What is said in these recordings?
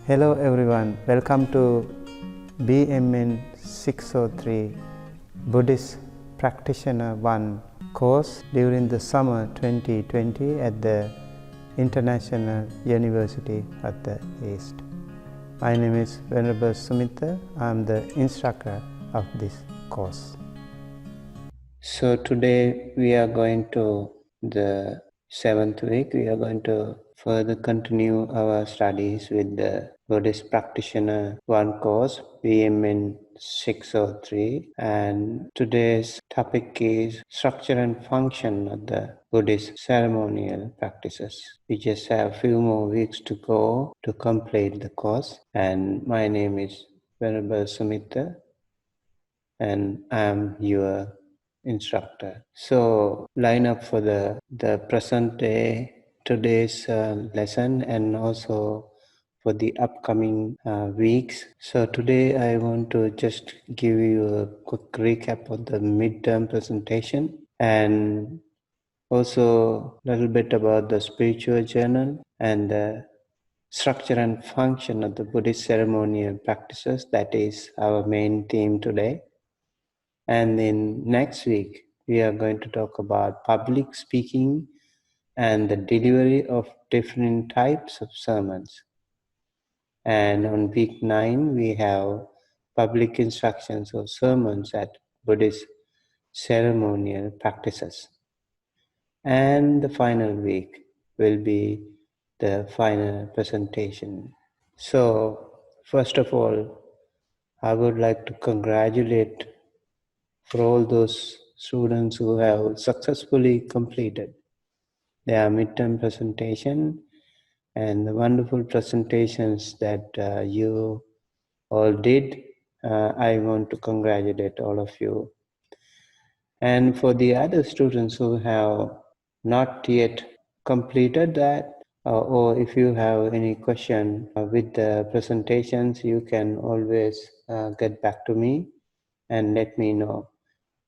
Hello everyone, welcome to BMN 603 Buddhist Practitioner I course during the summer 2020 at the International University of the East. My name is Venerable Sumita. I am the instructor of this course. So today we are going to the 7th week. We are going to further continue our studies with the Buddhist Practitioner I course, BMN 603. And today's topic is structure and function of the Buddhist ceremonial practices. We just have a few more weeks to go to complete the course. And my name is Venerable Sumita, and I am your instructor. So line up for the present day, today's lesson, and also for the upcoming weeks. So today I want to just give you a quick recap of the midterm presentation and also a little bit about the spiritual journal and the structure and function of the Buddhist ceremonial practices. That is our main theme today. And then next week, we are going to talk about public speaking and the delivery of different types of sermons. And on week 9, we have public instructions or sermons at Buddhist ceremonial practices. And the final week will be the final presentation. So, first of all, I would like to congratulate for all those students who have successfully completed their midterm presentation and the wonderful presentations that you all did. I want to congratulate all of you. And for the other students who have not yet completed that, or if you have any question with the presentations, you can always get back to me and let me know.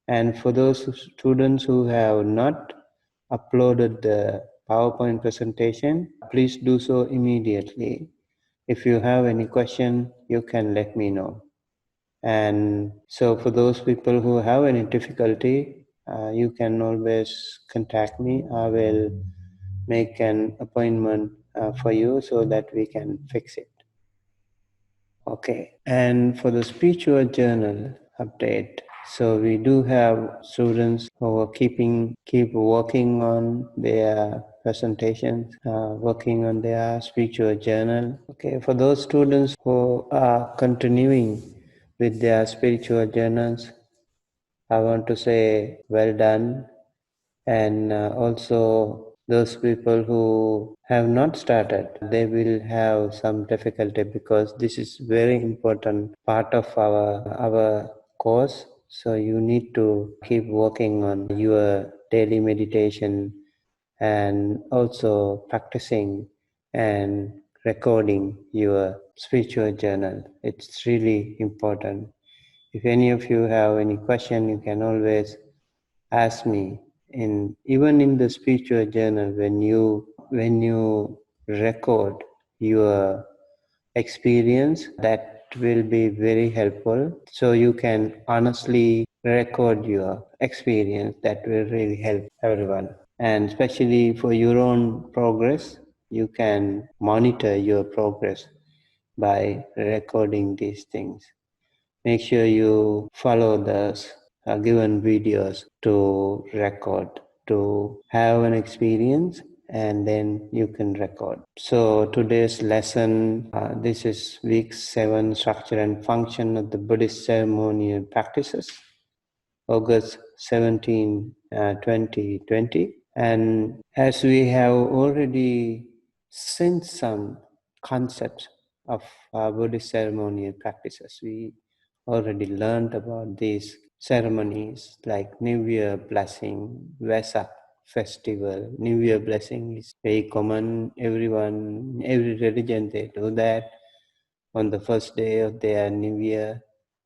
And for those students who have not uploaded the PowerPoint presentation, please do so immediately. If you have any question, you can let me know. And so for those people who have any difficulty, you can always contact me. I will make an appointment for you so that we can fix it. Okay, and for the spiritual journal update, so we do have students who are keep working on their presentations, working on their spiritual journal. Okay, for those students who are continuing with their spiritual journals, I want to say well done. And also those people who have not started, they will have some difficulty because this is very important part of our course. So you need to keep working on your daily meditation and also practicing and recording your spiritual journal. It's really important. If any of you have any question, you can always ask me. Even in the spiritual journal, when you record your experience, that will be very helpful. So you can honestly record your experience. That will really help everyone. And especially for your own progress, you can monitor your progress by recording these things. Make sure you follow the given videos to record, to have an experience, and then you can record. So today's lesson, this is week 7, structure and function of the Buddhist ceremonial practices, August 17, 2020. And as we have already seen some concepts of Buddhist ceremonial practices, we already learned about these ceremonies like New Year blessing, Vesak festival. New Year blessing is very common. Every religion, they do that on the first day of their New Year.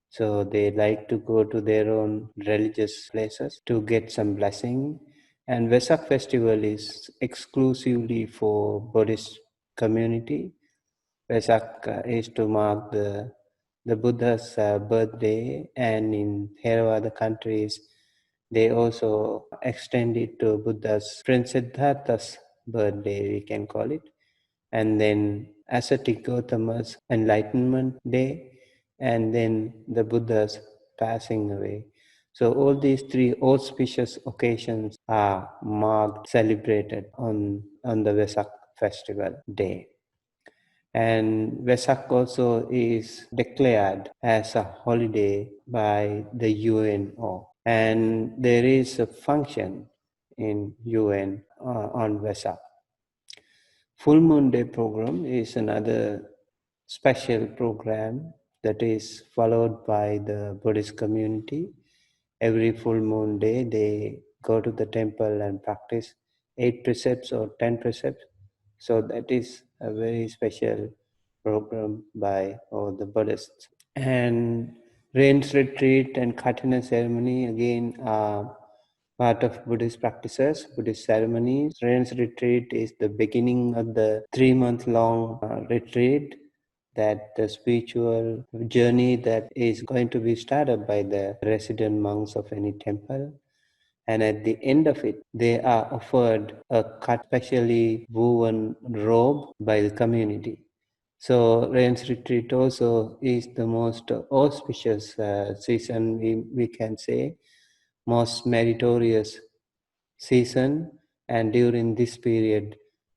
So they like to go to their own religious places to get some blessing. And Vesak festival is exclusively for Buddhist community, Vesak is to mark the Buddha's birthday, and in Theravada countries, they also extend it to Buddha's Prince Siddhartha's birthday, we can call it, and then ascetic Gautama's enlightenment day, and then the Buddha's passing away. So all these three auspicious occasions are marked, celebrated on the Vesak festival day. And Vesak also is declared as a holiday by the UNO. And there is a function in UN on Vesak. Full Moon Day program is another special program that is followed by the Buddhist community. Every full moon day, they go to the temple and practice 8 precepts or 10 precepts. So that is a very special program by all the Buddhists. And rains retreat and Kathina ceremony again are part of Buddhist practices, Buddhist ceremonies. Rains retreat is the beginning of the 3-month-long retreat, that the spiritual journey that is going to be started by the resident monks of any temple. And at the end of it, they are offered a cut, specially woven robe by the community. So rains retreat also is the most auspicious season, we can say, most meritorious season. And during this period,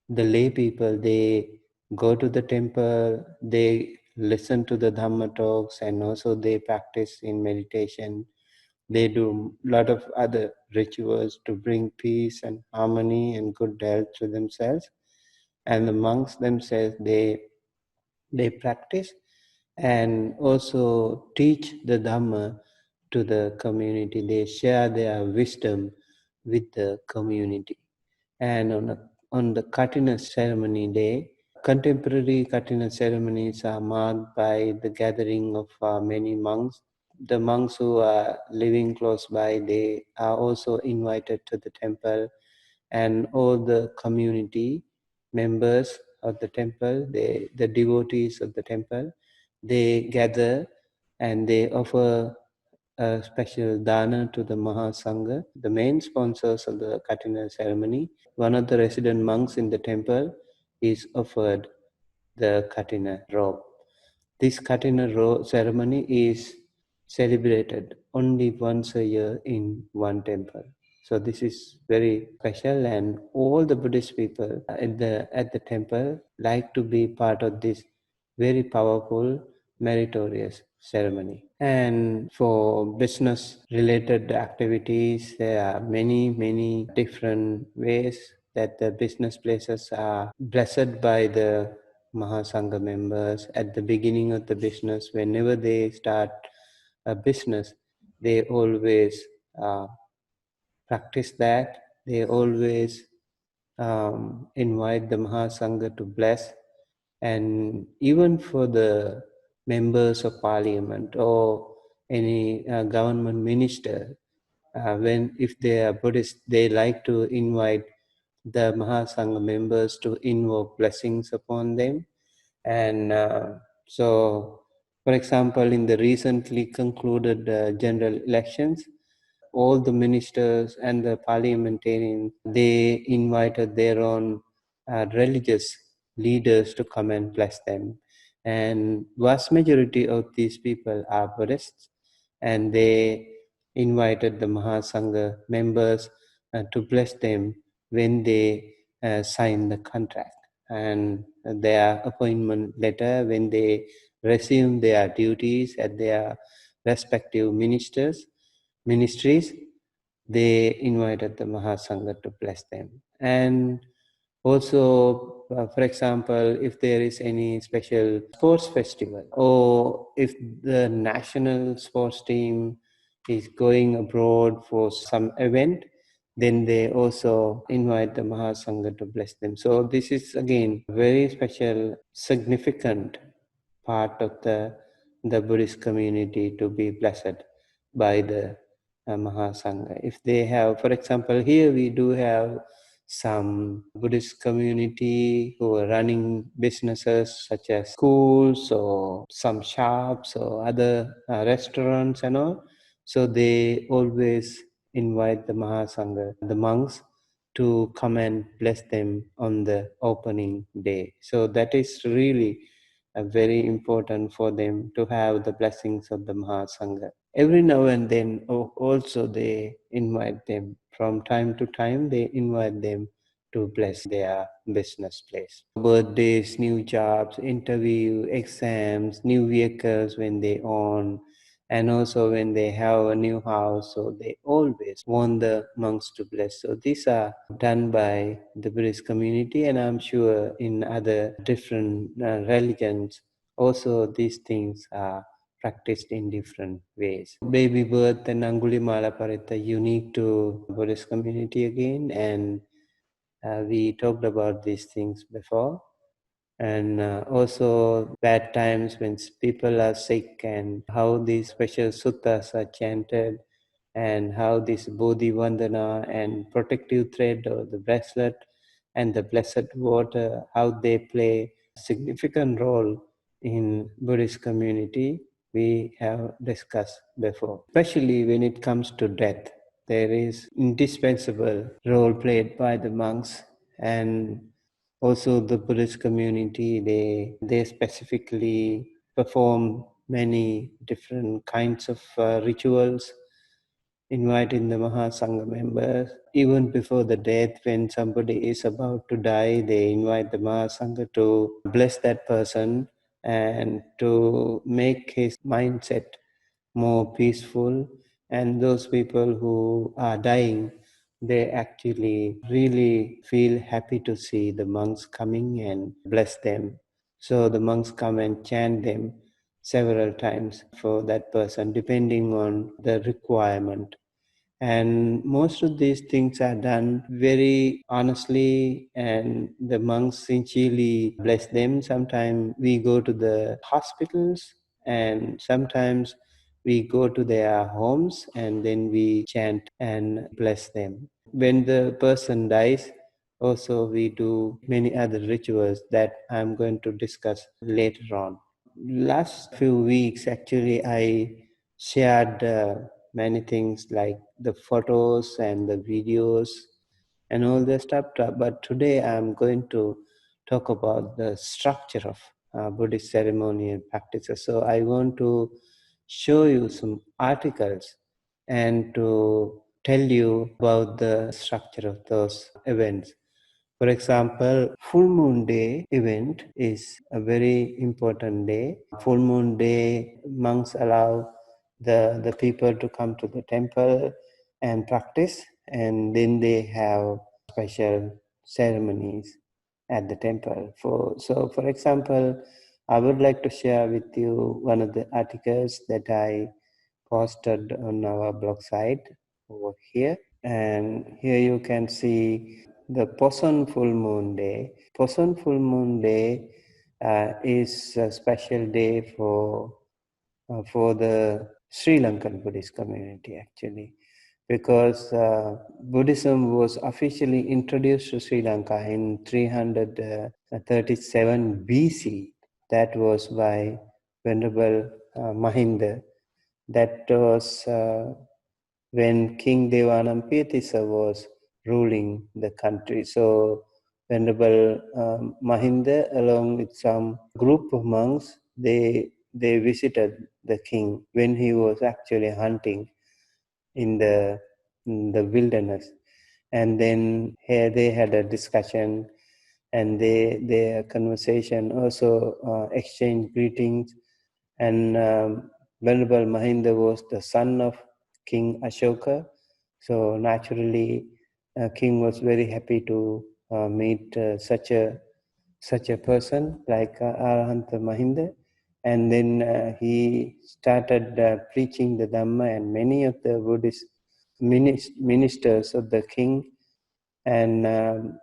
the lay people, they go to the temple, they listen to the Dhamma talks, and also they practice in meditation. They do a lot of other rituals to bring peace and harmony and good health to themselves. And the monks themselves, they practice and also teach the Dhamma to the community. They share their wisdom with the community. And on the Kathina ceremony day, contemporary Kathina ceremonies are marked by the gathering of many monks. The monks who are living close by, they are also invited to the temple, and all the community members of the temple, the devotees of the temple, they gather and they offer a special dana to the Mahasangha, the main sponsors of the Kathina ceremony. One of the resident monks in the temple is offered the Kathina robe. This Kathina ceremony is celebrated only once a year in one temple. So this is very special, and all the Buddhist people at the temple like to be part of this very powerful, meritorious ceremony. And for business related activities, there are many different ways that the business places are blessed by the Mahasangha members. At the beginning of the business, whenever they start a business, they always practice that. They always invite the Mahasangha to bless. And even for the members of parliament or any government minister, if they are Buddhist, they like to invite the Mahasangha members to invoke blessings upon them. And so, for example, in the recently concluded general elections, all the ministers and the parliamentarians, they invited their own religious leaders to come and bless them. And vast majority of these people are Buddhists, and they invited the Mahasangha members to bless them when they sign the contract and their appointment letter, when they resume their duties at their respective ministries, they invited the Mahasangha to bless them. And also, for example, if there is any special sports festival, or if the national sports team is going abroad for some event, then they also invite the Mahasangha to bless them. So this is again very special, significant part of the Buddhist community to be blessed by the Mahasangha. If they have, for example, here we do have some Buddhist community who are running businesses such as schools or some shops or other restaurants and all. So they always invite the Mahasangha, the monks, to come and bless them on the opening day. So that is really very important for them to have the blessings of the Mahasangha. Every now and then also they invite them. From time to time they invite them to bless their business place. Birthdays, new jobs, interview, exams, new vehicles when they own, and also when they have a new house, so they always want the monks to bless. So these are done by the Buddhist community, and I'm sure in other different religions also these things are practiced in different ways. Baby birth and Angulimala Parita unique to Buddhist community again, and we talked about these things before. And also bad times when people are sick, and how these special suttas are chanted, and how this Bodhi Vandana and protective thread or the bracelet and the blessed water, how they play a significant role in Buddhist community, we have discussed before. Especially when it comes to death, there is indispensable role played by the monks, and also the Buddhist community, they specifically perform many different kinds of rituals, inviting the Mahasangha members. Even before the death, when somebody is about to die, they invite the Mahasangha to bless that person and to make his mindset more peaceful. And those people who are dying, they actually really feel happy to see the monks coming and bless them. So the monks come and chant them several times for that person, depending on the requirement. And most of these things are done very honestly, and the monks sincerely bless them. Sometimes we go to the hospitals, and sometimes we go to their homes, and then we chant and bless them. When the person dies, also we do many other rituals that I'm going to discuss later on. Last few weeks, actually, I shared many things like the photos and the videos and all the stuff. But today I'm going to talk about the structure of Buddhist ceremony and practices. So I want to show you some articles and to tell you about the structure of those events. For example, full moon day event is a very important day. Full moon day, monks allow the people to come to the temple and practice, and then they have special ceremonies at the temple. For example, I would like to share with you one of the articles that I posted on our blog site over here. And here you can see the Poson full moon day. Poson full moon day is a special day for the Sri Lankan Buddhist community, actually, because Buddhism was officially introduced to Sri Lanka in 337 BC. That was by Venerable Mahinda. That was when King Devanampiyatissa was ruling the country. So Venerable Mahinda, along with some group of monks, they visited the king when he was actually hunting in the wilderness. And then here they had a discussion, and their conversation also exchanged greetings. And Venerable Mahinda was the son of King Ashoka, so naturally King was very happy to meet such a person like Arahanta Mahinda. And then he started preaching the Dhamma, and many of the Buddhist ministers of the king and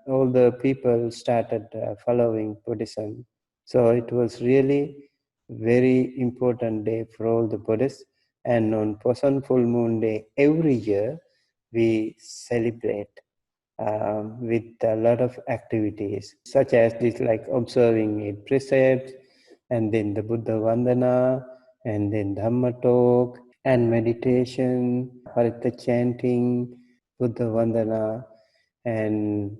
all the people started following Buddhism. So it was really very important day for all the Buddhists. And on Poson full moon day every year we celebrate with a lot of activities, such as this, like observing 8 precepts, and then the Buddha Vandana, and then Dhamma talk, and meditation, Harita chanting, Buddha Vandana, and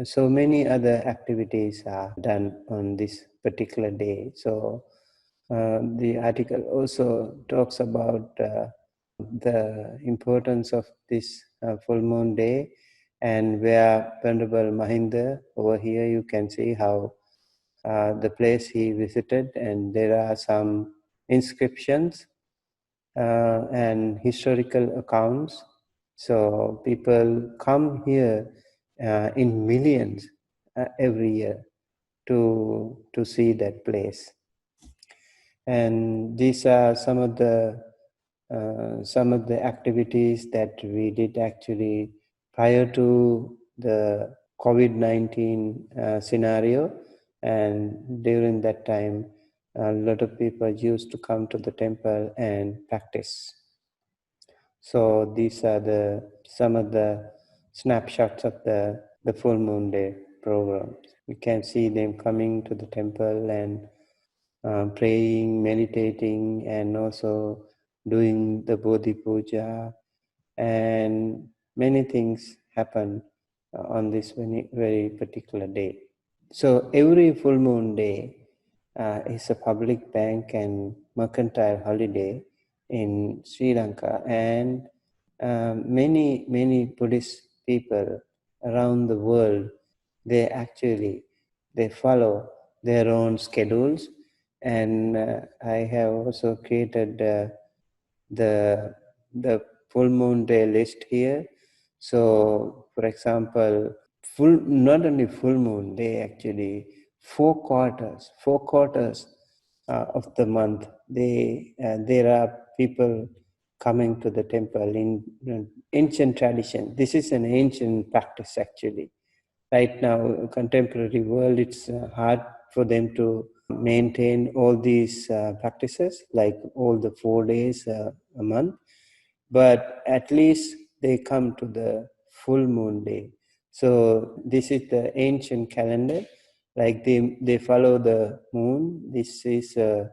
so many other activities are done on this particular day. So the article also talks about the importance of this full moon day, and where Venerable Mahinda, over here you can see how the place he visited, and there are some inscriptions and historical accounts. So people come here in millions every year to see that place. And these are some of the activities that we did actually prior to the COVID-19 scenario. And during that time, a lot of people used to come to the temple and practice. So these are some of the snapshots of the full moon day program. You can see them coming to the temple and praying, meditating, and also doing the Bodhi Puja, and many things happen on this very particular day. So every full moon day is a public bank and mercantile holiday in Sri Lanka, and many Buddhist people around the world, they follow their own schedules, and I have also created the full moon day list here. So, for example, not only full moon day, actually 4 quarters of the month, there are people coming to the temple in ancient tradition. This is an ancient practice actually. Right now, contemporary world, it's hard for them to maintain all these practices, like all the 4 days a month, but at least they come to the full moon day. So this is the ancient calendar, like they follow the moon. This is the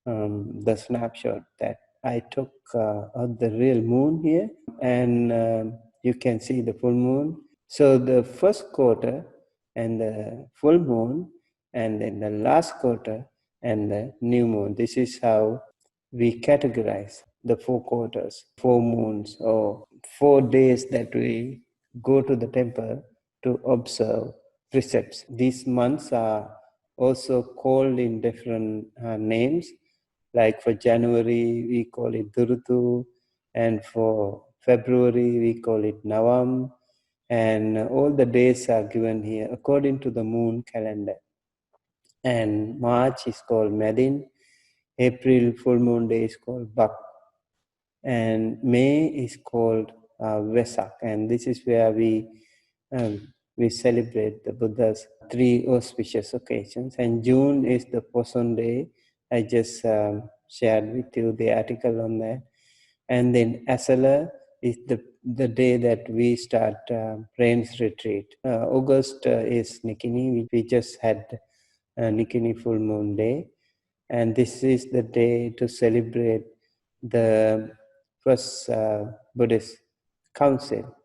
snapshot that I took of the real moon here, and you can see the full moon. So the first quarter and the full moon, and then the last quarter and the new moon. This is how we categorize the 4 quarters, 4 moons, or 4 days that we go to the temple to observe precepts. These months are also called in different names. Like for January, we call it Durutu, and for February, we call it Navam, and all the days are given here according to the moon calendar. And March is called Medin, April full moon day is called Bak, and May is called Vesak, and this is where we celebrate the Buddha's 3 auspicious occasions. And June is the Poson day. I just shared with you the article on that. And then Asala is the day that we start rains retreat. August is Nikini. We just had Nikini full moon day, and this is the day to celebrate the first Buddhist council.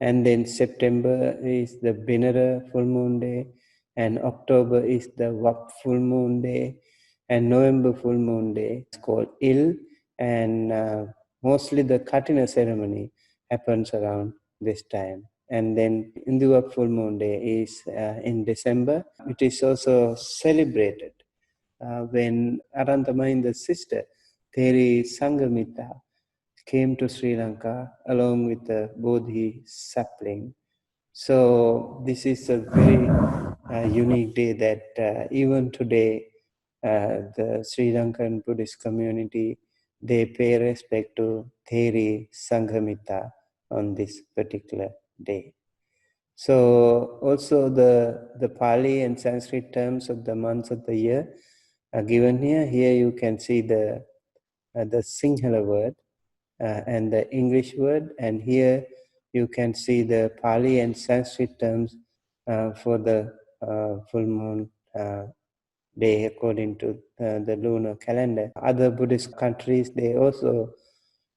And then September is the Binara full moon day, and October is the Wap full moon day, and November full moon day is called Il, and mostly the Katina ceremony happens around this time. And then Induwa full moon day is in December. It is also celebrated when Aranthamahinda's sister, Theri Sangamita, came to Sri Lanka along with the Bodhi sapling. So this is a very unique day that even today the Sri Lankan Buddhist community, they pay respect to Theri Sanghamita on this particular day. So also the Pali and Sanskrit terms of the months of the year are given here. Here you can see the Sinhala word and the English word, and here you can see the Pali and Sanskrit terms for the full moon day according to the lunar calendar. Other Buddhist countries, they also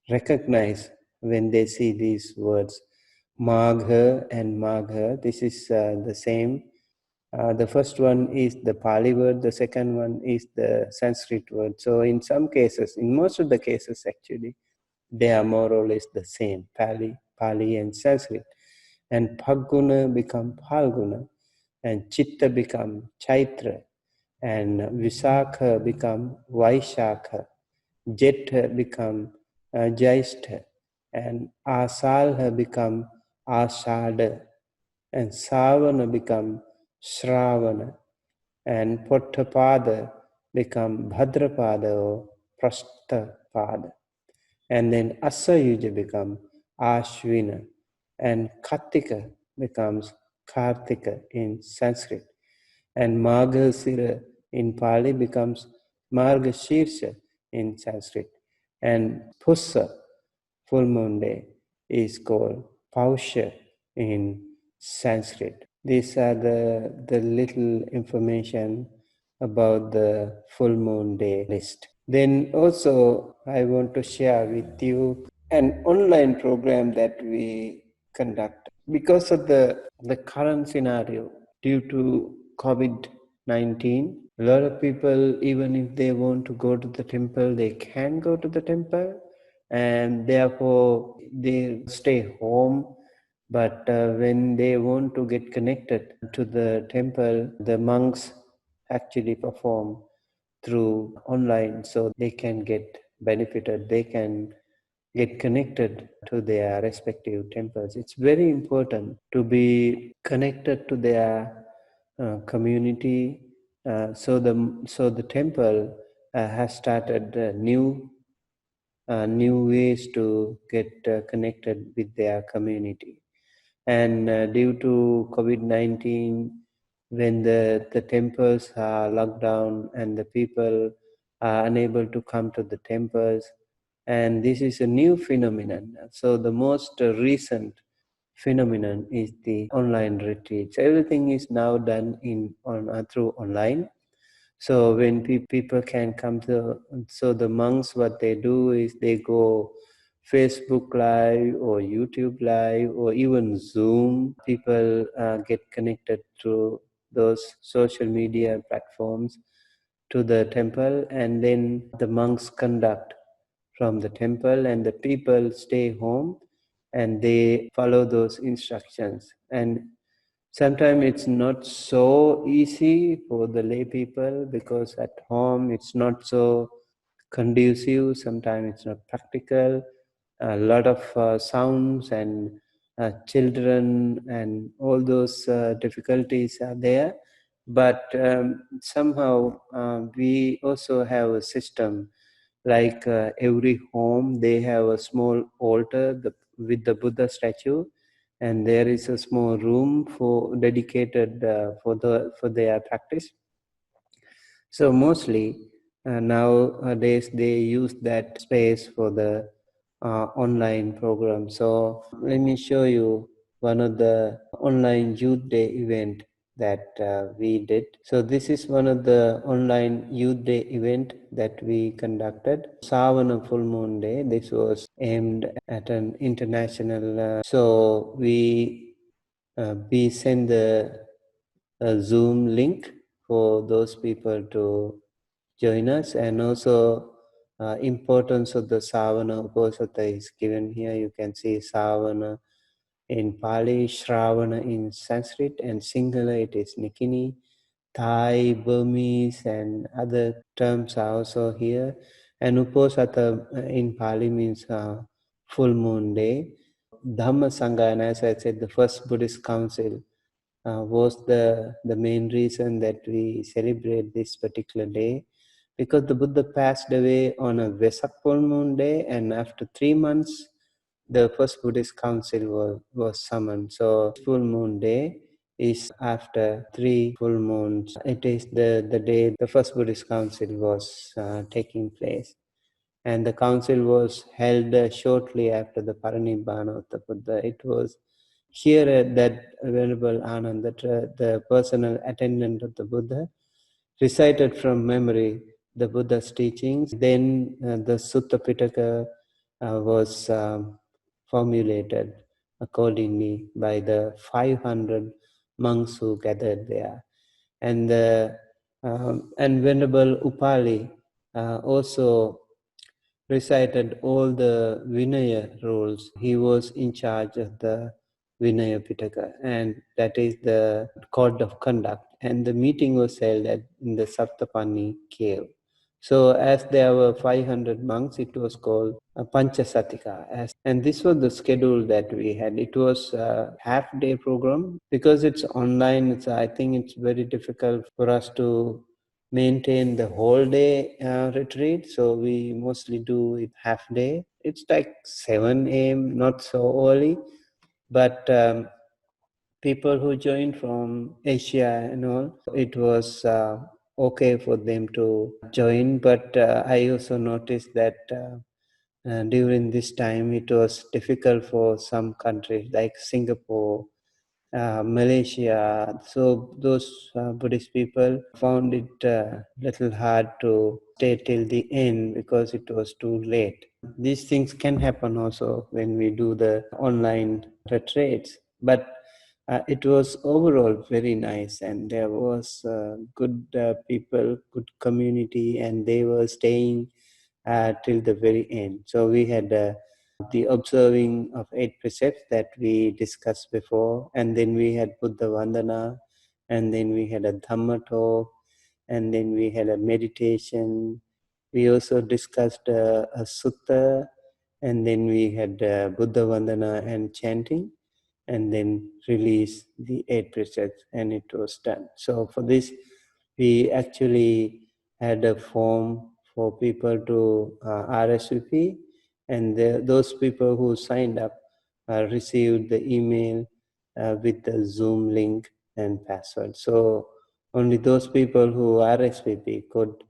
recognize when they see these words, Magha and Magha. This is the same. The first one is the Pali word, the second one is the Sanskrit word. So in some cases, in most of the cases actually, they are more or less the same, Pali and Sanskrit. And Phaguna become Phalguna, and Chitta become Chaitra, and Visakha become Vaishakha, Jetha become Jaistha, and Asalha become Ashada, and Savana become Shravana, and Pottapada become Bhadrapada or Prasthapada. And then Asayuja becomes Ashwina, and Kartika becomes Kartika in Sanskrit, and Margasira in Pali becomes Margashirsha in Sanskrit, and Pussa, full moon day, is called Pausha in Sanskrit. These are the little information about the full moon day list. Then also I want to share with you an online program that we conduct. Because of the current scenario due to COVID-19, a lot of people, even if they want to go to the temple, they can go to the temple, and therefore they stay home. But when they want to get connected to the temple, the monks actually perform through online, so they can get benefited, they can get connected to their respective temples. It's very important to be connected to their community. So the temple has started new ways to get connected with their community. And due to COVID-19, when the temples are locked down and the people are unable to come to the temples, and this is a new phenomenon. So the most recent phenomenon is the online retreats. Everything is now done through online. So when people can come to, so the monks, what they do is they go Facebook Live or YouTube Live or even Zoom. People get connected through those social media platforms to the temple, and then the monks conduct from the temple, and the people stay home and they follow those instructions. And sometimes it's not so easy for the lay people because at home it's not so conducive. Sometimes it's not practical. A lot of sounds and children and all those difficulties are there. But somehow we also have a system like every home, they have a small altar with the Buddha statue, and there is a small room for dedicated for their practice. So mostly nowadays they use that space for the online program. So let me show you one of the online youth day event that we did. So this is one of the online youth day event that we conducted. Savana full moon day. This was aimed at an international. So we send the Zoom link for those people to join us, and also importance of the Savana Uposatha is given here. You can see Savana in Pali, Shravana in Sanskrit, and Sinhala it is Nikini. Thai, Burmese, and other terms are also here. And Uposatha in Pali means full moon day. Dhamma Sangha, and as I said, the first Buddhist council was the main reason that we celebrate this particular day, because the Buddha passed away on a Vesak full moon day, and after 3 months the first Buddhist council was summoned. So full moon day is after 3 full moons. It is the day the first Buddhist council was taking place. and the council was held shortly after the Parinibbana of the Buddha. It was here that Venerable Anand, the personal attendant of the Buddha, recited from memory the Buddha's teachings. Then the Sutta Pitaka was formulated accordingly by the 500 monks who gathered there. And Venerable Upali also recited all the Vinaya rules. He was in charge of the Vinaya Pitaka, and that is the code of conduct. And the meeting was held in the Saptapani cave. So as there were 500 monks, it was called a Panchasatika. And this was the schedule that we had. It was a half-day program. Because it's online, I think it's very difficult for us to maintain the whole day retreat. So we mostly do it half day. It's like 7 a.m., not so early. But people who joined from Asia and all, it was okay for them to join. But I also noticed that during this time, it was difficult for some countries like Singapore, Malaysia. So those Buddhist people found it little hard to stay till the end because it was too late. These things can happen also when we do the online retreats. But it was overall very nice, and there was good people, good community, and they were staying till the very end. So we had the observing of 8 precepts that we discussed before, and then we had Buddha Vandana, and then we had a Dhamma talk, and then we had a meditation. We also discussed a sutta, and then we had Buddha Vandana and chanting, and then release the 8 precepts, and it was done. So for this, we actually had a form for people to RSVP, and those people who signed up received the email with the Zoom link and password. So only those people who RSVP could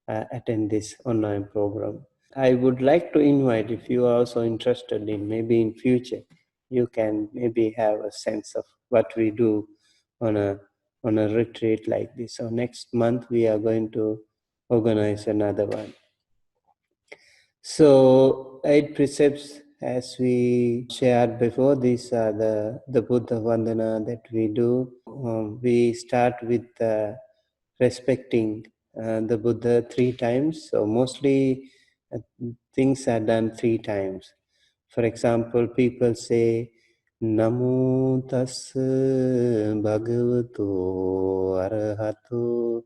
attend this online program. I would like to invite, if you are also interested in, maybe in future, you can maybe have a sense of what we do on a retreat like this. So next month we are going to organize another one. So 8 precepts, as we shared before, these are the Buddha Vandana that we do. We start with respecting the Buddha 3 times. So mostly things are done 3 times. For example, people say, Namo tassa bhagavato arahato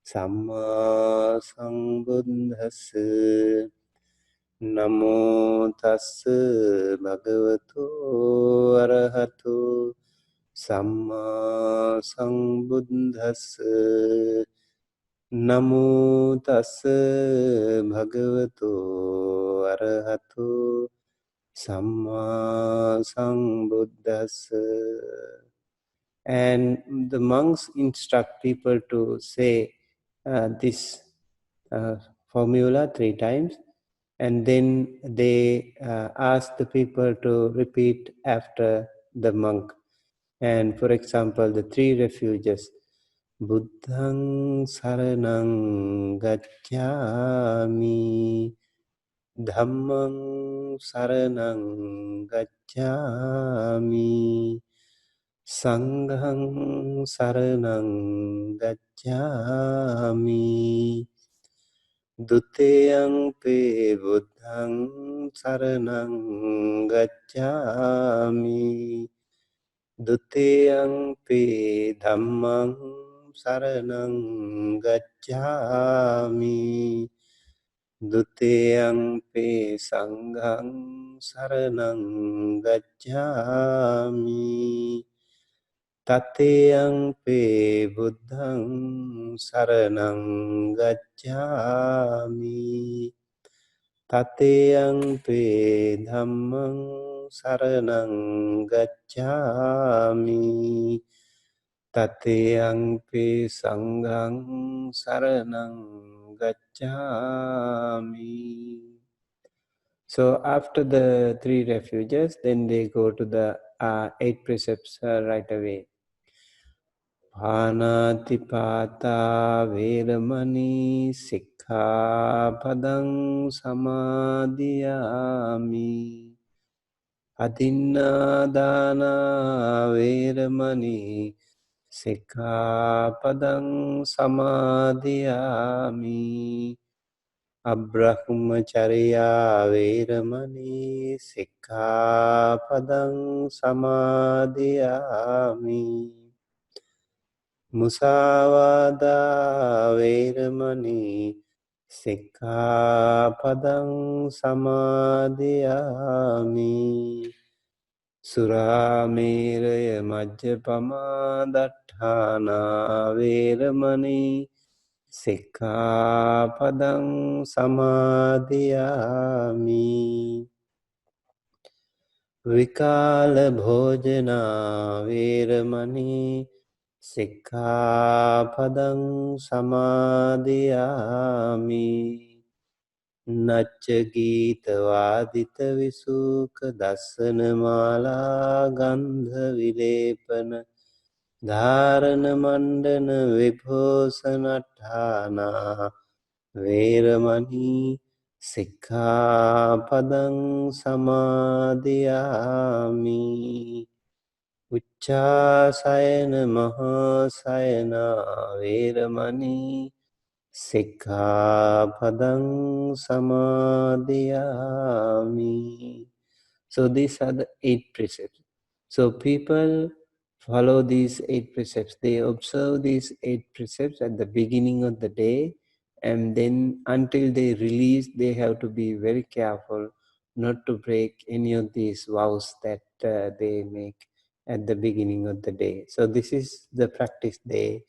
samma sambuddhassa. Namo tassa bhagavato arahato samma sambuddhassa. Namo tassa bhagavato arahato samma sambuddhassa. And the monks instruct people to say this formula 3 times, and then they ask the people to repeat after the monk. And for example, the 3 refuges, Buddhang saranang gacchami, Dhammang saranang gacchami, Sanghang saranang gacchami, Duteyampi Buddhang saranang gacchami, Duteyampi Dhammang saranang gacchami, Duteyampi Sanghang saranang gacchami, Tateyampi Buddhang saranang gacchami, Tateyampi Dhammang saranang gacchami, Tateyampi Sanghang saranang gacchami. So after the 3 refuges, then they go to the 8 precepts right away. Pānātipātā vēramaṇī sikkhapadang samadhiyāmi. Adinādānā vēramaṇī sikkhapadang samadhiyāmi. Abrahmacharya vēramaṇī sikkhapadang samadhiyāmi. Musāvādā vēramaṇī sikkhapadang samadhiyāmi. Surāmeraya majjapamā daṭṭhānā vēramaṇī sikkhapadang samadhiyāmi. Vikāla bhojana vēramaṇī sikkhapadang samadhiyāmi. Nacca gīta vādita visūka dassana mālā gandha vilepana dhārana mandana vibhosanaṭṭhānā vēramaṇī sikkhapadang samadhiyāmi. Uccāsayana mahāsayana vēramaṇī sikkhapadang samadhiyāmi. So these are the 8 precepts. So people follow these 8 precepts. They observe these 8 precepts at the beginning of the day, and then until they release, they have to be very careful not to break any of these vows that they make at the beginning of the day. So this is the practice they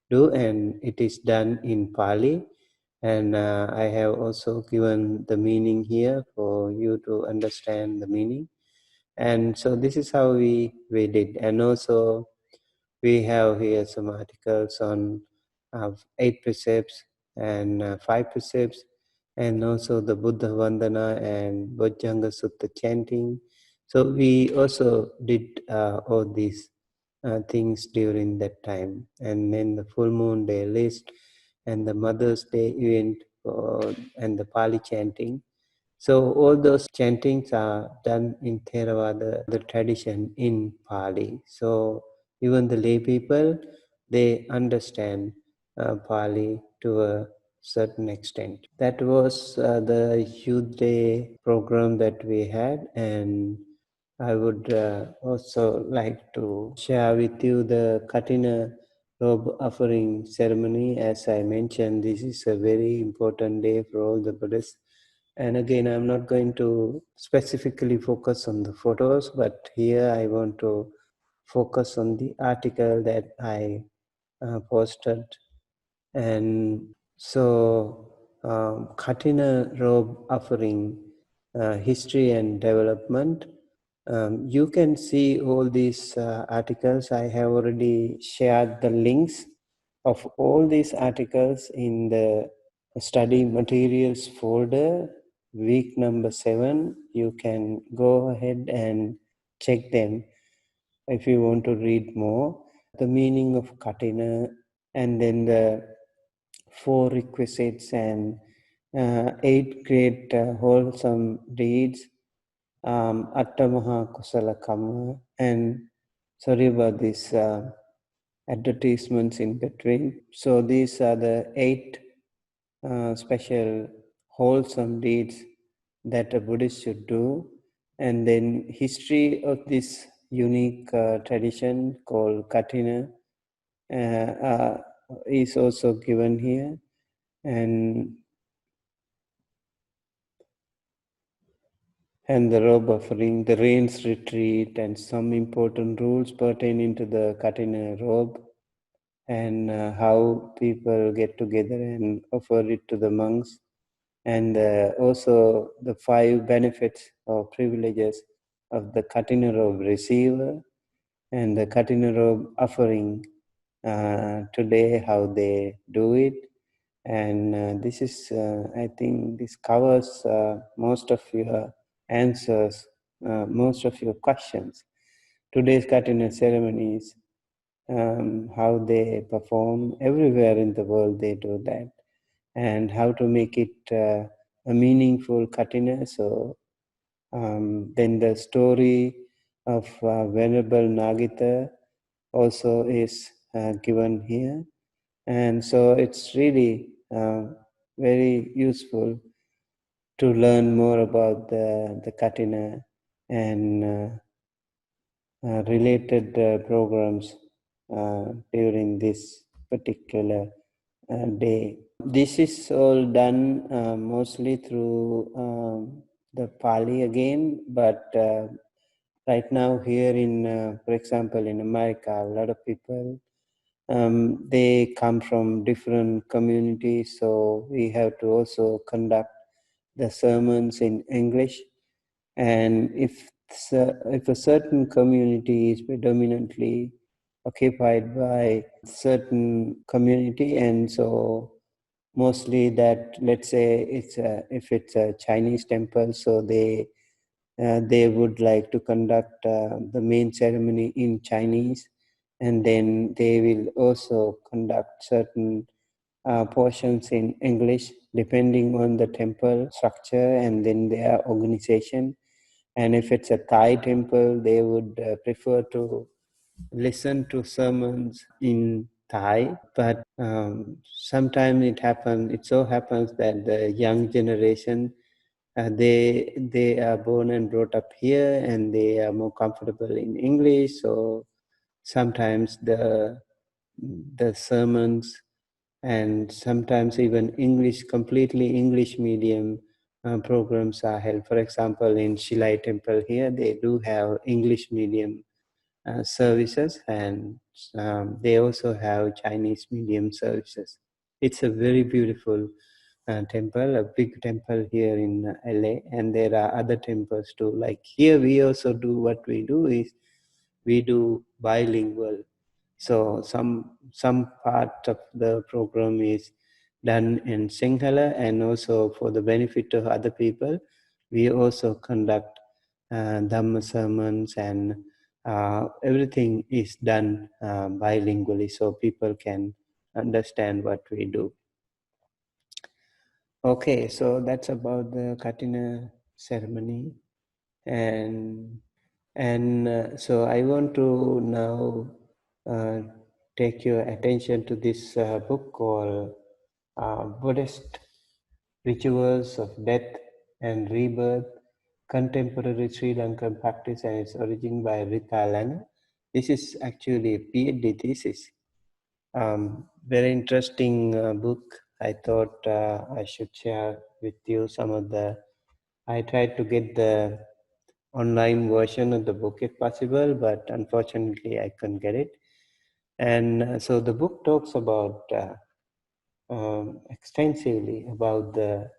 do, and it is done in Pali. And I have also given the meaning here for you to understand the meaning. And so this is how we did. And also we have here some articles on 8 precepts and 5 precepts, and also the Buddha Vandana and Bojjhanga Sutta chanting. So we also did all these things during that time. And then the full moon day list and the Mother's Day event and the Pali chanting. So all those chantings are done in Theravada, the tradition in Pali. So even the lay people, they understand Pali to a certain extent. That was the youth day program that we had, and I would also like to share with you the Katina robe offering ceremony. As I mentioned, this is a very important day for all the Buddhists. And again, I'm not going to specifically focus on the photos, but here I want to focus on the article that I posted. And so, Katina robe offering, history and development. You can see all these articles. I have already shared the links of all these articles in the study materials folder, week number 7. You can go ahead and check them if you want to read more. The meaning of Katina, and then the 4 requisites and 8 great wholesome deeds, Attamaha Kusala Kamma, and sorry about these advertisements in between. So these are the 8 special wholesome deeds that a Buddhist should do. And then history of this unique tradition called Katina is also given here. And the robe offering, the rains retreat, and some important rules pertaining to the Katina robe, and how people get together and offer it to the monks, and also the 5 benefits or privileges of the Katina robe receiver, and the Katina robe offering today, how they do it. And this is, I think this covers most of your answers most of your questions. Today's Katina ceremonies, how they perform everywhere in the world, they do that, and how to make it a meaningful Katina. So then the story of Venerable Nagita also is given here. And so it's really very useful to learn more about the Katina and related programs during this particular day. This is all done mostly through the Pali again, but right now here in, for example, in America, a lot of people, they come from different communities, so we have to also conduct the sermons in English. And if a certain community is predominantly occupied by certain community, and so mostly that, let's say if it's a Chinese temple, so they would like to conduct the main ceremony in Chinese, and then they will also conduct certain portions in English depending on the temple structure and then their organization. And if it's a Thai temple, they would prefer to listen to sermons in Thai. But sometimes it so happens that the young generation, they are born and brought up here, and they are more comfortable in English. So sometimes the sermons, and sometimes even completely English medium programs are held. For example, in Shilai Temple here, they do have English medium services, and they also have Chinese medium services. It's a very beautiful temple, a big temple here in LA, and there are other temples too. Like here, we also do what we do is we do bilingual. So some part of the program is done in Sinhala, and also for the benefit of other people, we also conduct Dhamma sermons, and everything is done bilingually, so people can understand what we do. Okay, so that's about the Katina ceremony, and so I want to now take your attention to this book called Buddhist Rituals of Death and Rebirth, Contemporary Sri Lankan Practice and its Origin by Rita Lana. This is actually a PhD thesis. Very interesting book. I thought I should share with you some of I tried to get the online version of the book if possible, but unfortunately I couldn't get it. And so the book talks about extensively about the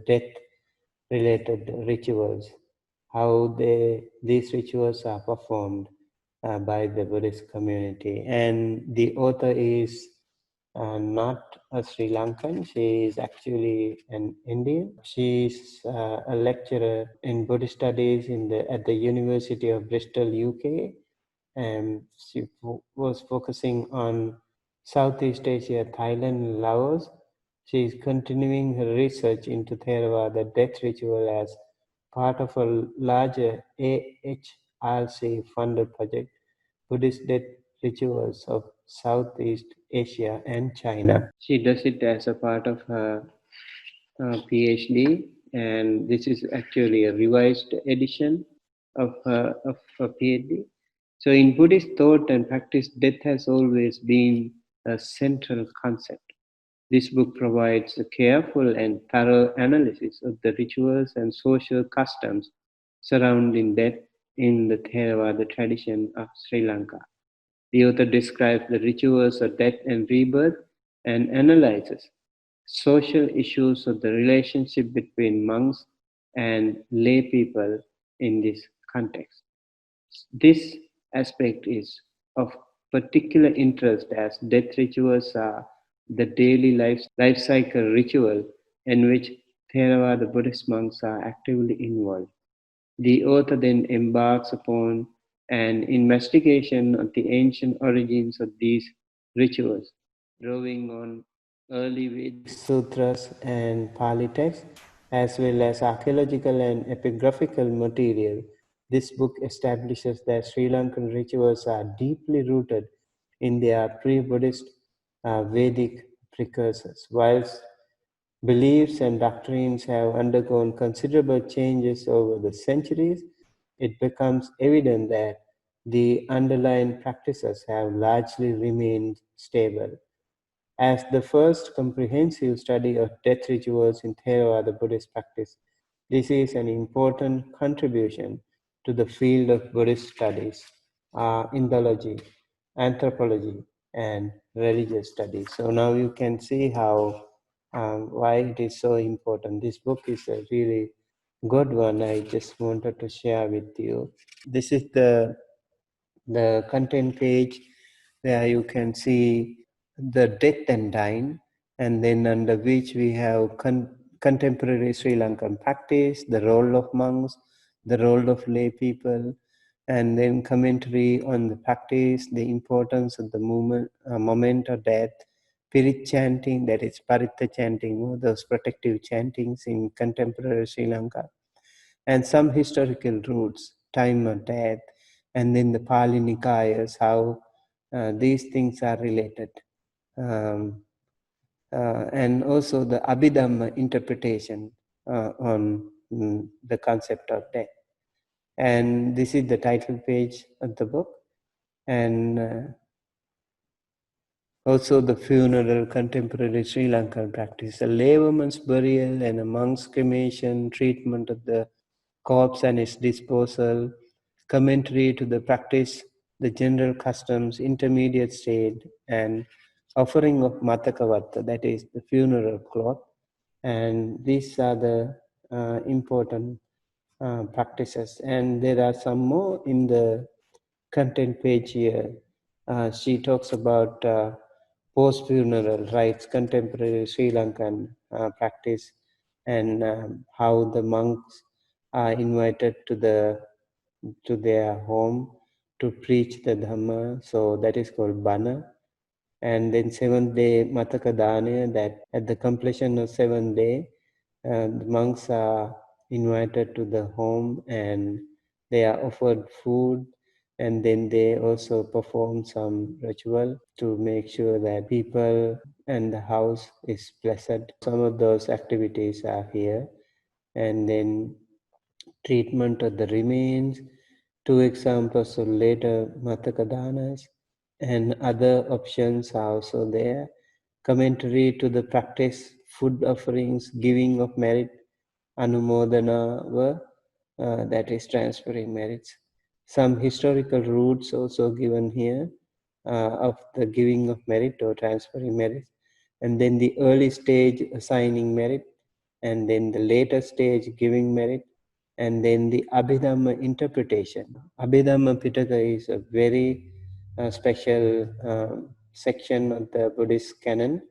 death-related rituals, how these rituals are performed by the Buddhist community. And the author is not a Sri Lankan. She is actually an Indian. She's a lecturer in Buddhist studies at the University of Bristol, UK. And she was focusing on Southeast Asia, Thailand, and Laos. She is continuing her research into Theravada death ritual as part of a larger AHRC funded project, Buddhist death rituals of Southeast Asia and China. She does it as a part of her PhD, and this is actually a revised edition of her PhD. So, in Buddhist thought and practice, death has always been a central concept. This book provides a careful and thorough analysis of the rituals and social customs surrounding death in the Theravada tradition of Sri Lanka. The author describes the rituals of death and rebirth and analyzes social issues of the relationship between monks and lay people in this context. This aspect is of particular interest as death rituals are the daily life cycle ritual in which Theravada Buddhist monks are actively involved. The author then embarks upon an investigation of the ancient origins of these rituals, drawing on early Vedic sutras and Pali texts, as well as archaeological and epigraphical material. This book establishes that Sri Lankan rituals are deeply rooted in their pre-Buddhist Vedic precursors, whilst beliefs and doctrines have undergone considerable changes over the centuries. It becomes evident that the underlying practices have largely remained stable. As the first comprehensive study of death rituals in Theravada Buddhist practice, this is an important contribution to the field of Buddhist studies, Indology, anthropology, and religious studies. So now you can see how why it is so important. This book is a really good one. I just wanted to share with you. This is the content page where you can see the death and dying, and then under which we have contemporary Sri Lankan practice, the role of monks, the role of lay people, and then commentary on the practice, the importance of the moment of death, spirit chanting, that is Paritta chanting, those protective chantings in contemporary Sri Lanka, and some historical roots, time of death, and then the Pali Nikayas, how these things are related. Um, and also the Abhidhamma interpretation on the concept of death. And this is the title page of the book. And also the funeral, contemporary Sri Lankan practice, a laywoman's burial and a monk's cremation, treatment of the corpse and its disposal, commentary to the practice, the general customs, intermediate state, and offering of Matakavatta, that is the funeral cloth. And these are the important practices. And there are some more in the content page here. She talks about post-funeral rites, contemporary Sri Lankan practice, and how the monks are invited to their home to preach the Dhamma. So that is called Bana. And then seventh day Matakadana, that at the completion of seventh day, the monks are invited to the home and they are offered food, and then they also perform some ritual to make sure that people and the house is blessed. Some of those activities are here. And then treatment of the remains, two examples of later Matakadanas, and other options are also there. Commentary to the practice, food offerings, giving of merit, Anumodana, that is transferring merits. Some historical roots also given here of the giving of merit or transferring merit. And then the early stage assigning merit, and then the later stage giving merit, and then the Abhidhamma interpretation. Abhidhamma Pitaka is a very special section of the Buddhist canon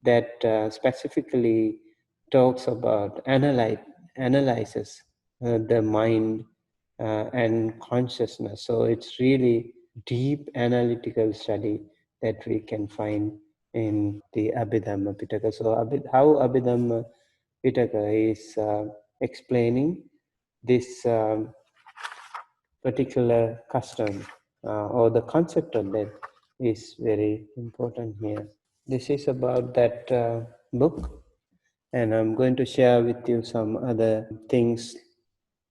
that specifically talks about, analyzes the mind and consciousness. So it's really deep analytical study that we can find in the Abhidhamma Pitaka. So how Abhidhamma Pitaka is explaining this particular custom or the concept of that is very important here. This is about that book, and I'm going to share with you some other things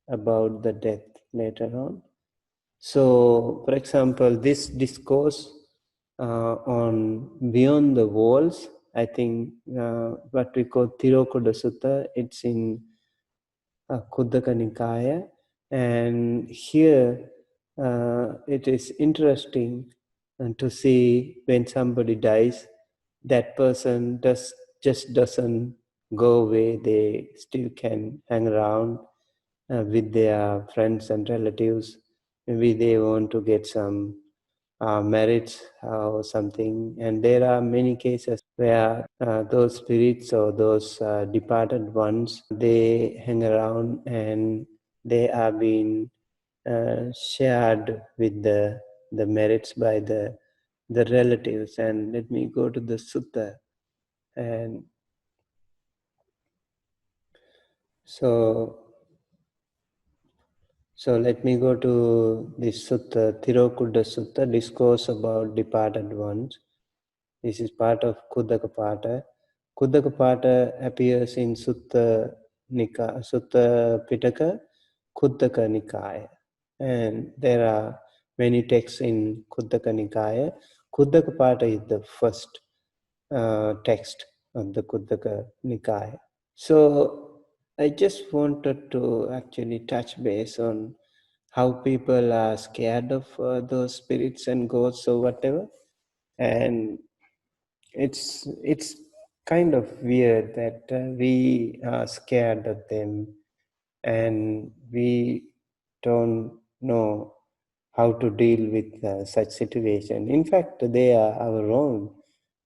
about the death later on. So, for example, this discourse on Beyond the Walls, I think what we call Tirokuda Sutta, it's in Khuddaka Nikaya, and here it is interesting to see when somebody dies, that person just doesn't go away. They still can hang around with their friends and relatives. Maybe they want to get some merits or something. And there are many cases where those spirits or those departed ones, they hang around and they are being shared with the merits by the relatives. And let me go to the sutta. And so let me go to this sutta, Tirokudda Sutta, discourse about departed ones. This is part of Kuddakapata. Kuddakapata appears in Sutta Pitaka, Kuddaka Nikaya. And there are many texts in Kuddaka Nikaya. Kuddakapata is the first text of the Kuddaka Nikaya. So I just wanted to actually touch base on how people are scared of those spirits and ghosts or whatever. And it's kind of weird that we are scared of them and we don't know how to deal with such situation. In fact, they are our own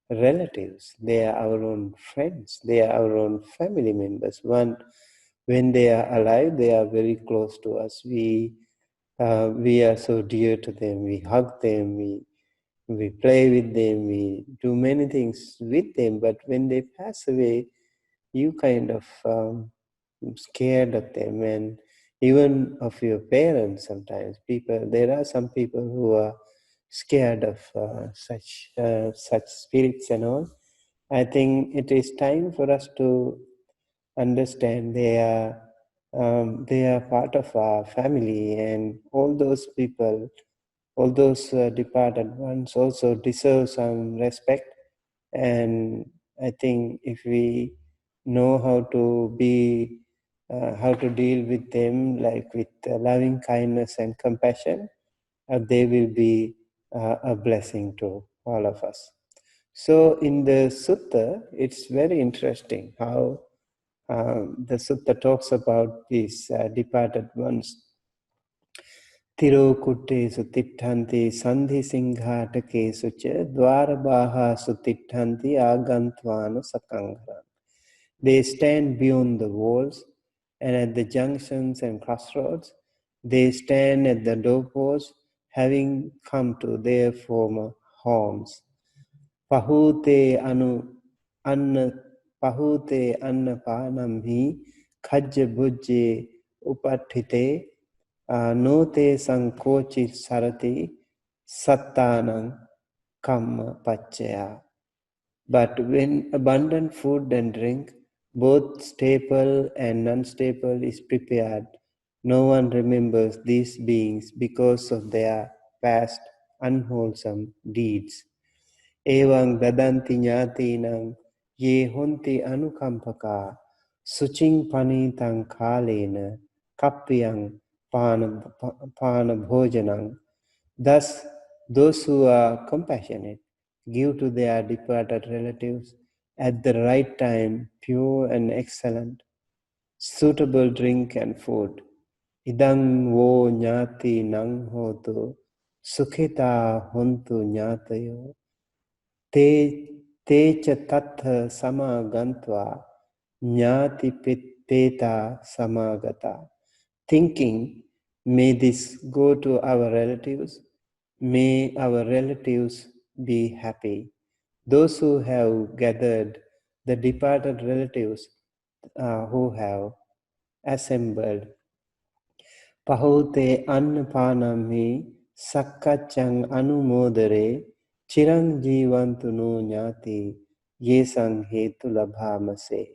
relatives, they are our own friends, they are our own family members. When they are alive, they are very close to us. We are so dear to them. We hug them, we play with them, we do many things with them. But when they pass away, you kind of scared of them, and even of your parents. Sometimes there are some people who are scared of such spirits and all. I think it is time for us to understand they are part of our family, and all those people, all those departed ones also deserve some respect. And I think if we know how to deal with them, like with loving kindness and compassion, they will be a blessing to all of us. So in the sutta, it's very interesting how the sutta talks about these departed ones. Tirokuttesu titthanti sandhi singhatekesu cha dvarabahasu titthanti agantvana sakangharan. They stand beyond the walls, and at the junctions and crossroads. They stand at the doorposts, having come to their former homes. Pahute anna panam hi khajja bhujje upathite no te sankochi sarati sattanam kamma pachaya. But when abundant food and drink, both staple and non-staple, is prepared, no one remembers these beings because of their past unwholesome deeds. Evang dadanti ñatinam ye honti anukampaka suching panitang kalena kappiyang pana bhojanang. Thus, those who are compassionate give to their departed relatives at the right time pure and excellent, suitable drink and food. Idang wo ñati nang hotu sukhita hontu ñatayo te cha tatha samagantva ñati pitteta samagata. Thinking, may this go to our relatives, may our relatives be happy. Those who have gathered, the departed relatives who have assembled, pahute annapanami sakkachang anumodare chirang jivantu no ñati yesang hetu labhamase.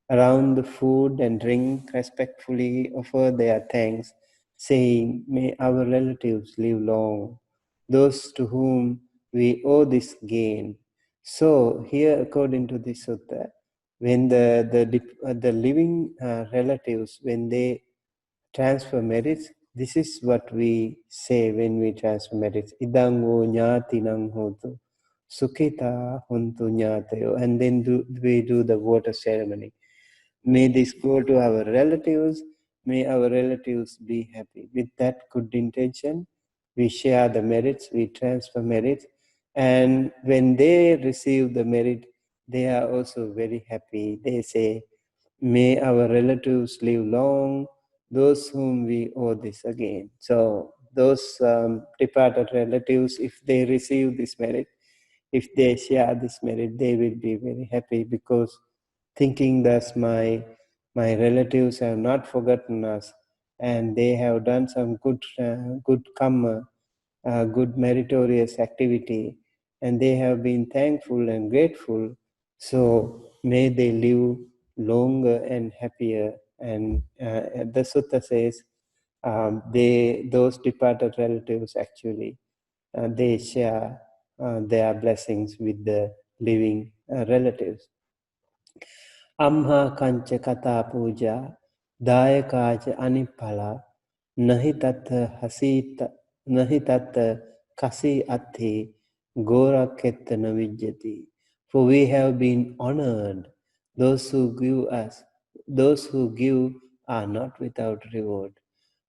Around the food and drink respectfully offer their thanks, saying, may our relatives live long, those to whom we owe this gain. So here, according to this sutta, when the living relatives, when they transfer merits, this is what we say when we transfer merits. Idango ñatinang hotu, sukhita hontu ñatayo. And then we do the water ceremony. May this go to our relatives. May our relatives be happy. With that good intention, we share the merits, we transfer merits. And when they receive the merit, they are also very happy. They say, may our relatives live long, those whom we owe this again. So those departed relatives, if they receive this merit, if they share this merit, they will be very happy, because thinking that my relatives have not forgotten us, and they have done some good karma, good meritorious activity, and they have been thankful and grateful. So may they live longer and happier. And the sutta says, those departed relatives actually, they share their blessings with the living relatives. Amha kancha kata puja, dayakaja anipala, nahi tat hasita, nahi tat kasi ati, gora ketana vijjati. For we have been honored. Those who give are not without reward.